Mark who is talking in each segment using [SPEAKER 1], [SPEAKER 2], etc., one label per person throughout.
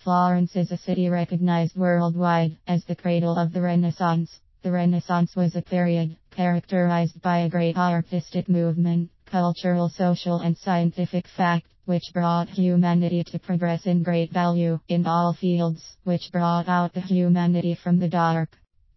[SPEAKER 1] Florence is a city recognized worldwide as the cradle of the Renaissance. The Renaissance was a period characterized by a great artistic movement, cultural, social, and scientific fact, which brought humanity to progress in great value in all fields, which brought out the humanity from the dark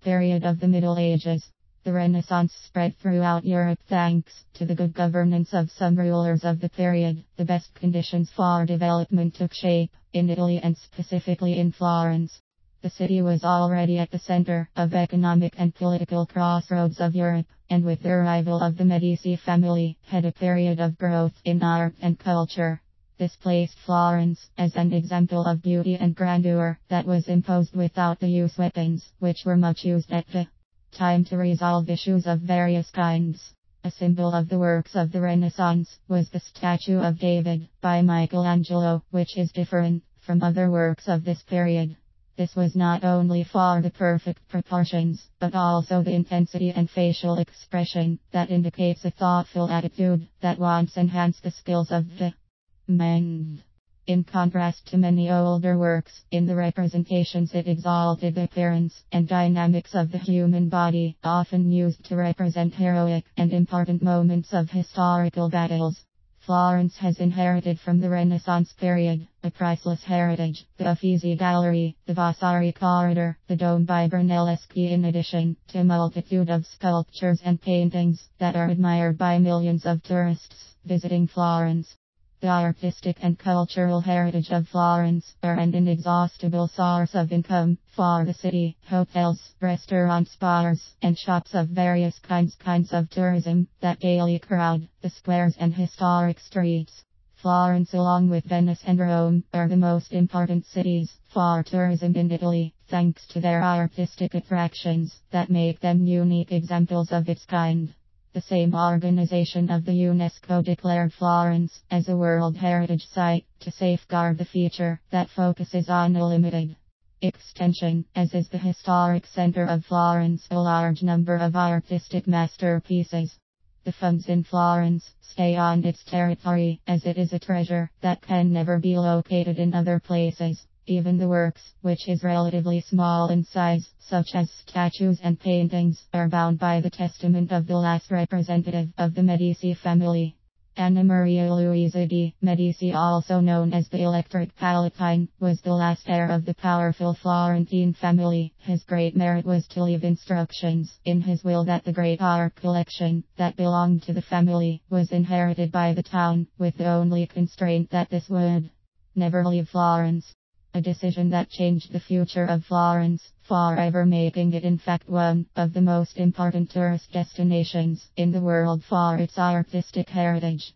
[SPEAKER 1] period of the Middle Ages. The Renaissance spread throughout Europe thanks to the good governance of some rulers of the period. The best conditions for development took shape in Italy and specifically in Florence. The city was already at the center of economic and political crossroads of Europe, and with the arrival of the Medici family, had a period of growth in art and culture. This placed Florence as an example of beauty and grandeur that was imposed without the use of weapons, which were much used at the time to resolve issues of various kinds. A symbol of the works of the Renaissance was the statue of David by Michelangelo, which is different from other works of this period. This was not only for the perfect proportions, but also the intensity and facial expression that indicates a thoughtful attitude that wants to enhance the skills of the man. In contrast to many older works, in the representations it exalted the appearance and dynamics of the human body, often used to represent heroic and important moments of historical battles. Florence has inherited from the Renaissance period a priceless heritage: the Uffizi Gallery, the Vasari Corridor, the Dome by Brunelleschi, in addition to a multitude of sculptures and paintings that are admired by millions of tourists visiting Florence. The artistic and cultural heritage of Florence are an inexhaustible source of income for the city. Hotels, restaurants, bars, and shops of various kinds of tourism that daily crowd the squares and historic streets. Florence, along with Venice and Rome, are the most important cities for tourism in Italy, thanks to their artistic attractions that make them unique examples of its kind. The same organization of the UNESCO declared Florence as a World Heritage Site to safeguard the feature that focuses on a limited extension, as is the historic center of Florence, a large number of artistic masterpieces. The funds in Florence stay on its territory, as it is a treasure that can never be located in other places. Even the works, which is relatively small in size, such as statues and paintings, are bound by the testament of the last representative of the Medici family. Anna Maria Luisa di Medici, also known as the Electric Palatine, was the last heir of the powerful Florentine family. His great merit was to leave instructions in his will that the great art collection that belonged to the family was inherited by the town, with the only constraint that this would never leave Florence. A decision that changed the future of Florence forever, making it in fact one of the most important tourist destinations in the world for its artistic heritage.